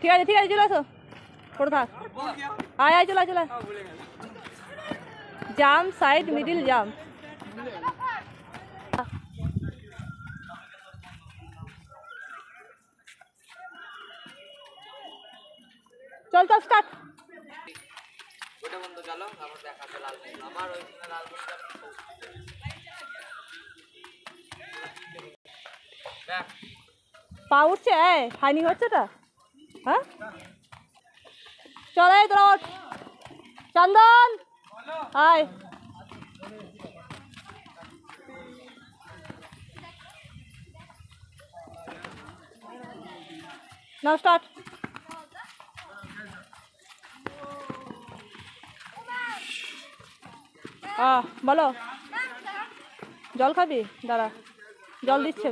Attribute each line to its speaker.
Speaker 1: ঠিক আছে চলে আসো পড়ে থাক আয় চলে জাম্প সাইড মিডিল জাম্প চল স্টার্ট
Speaker 2: ওটা বন্ধ চলো আমার দেখাতে লাল আমার ওই লাল
Speaker 1: পা উঠছে হাইনি হচ্ছে তা হ্যাঁ চলে তোরা চন্দন আয় নাও স্টার্ট বলো জল খাবি দাঁড়া জল দিচ্ছে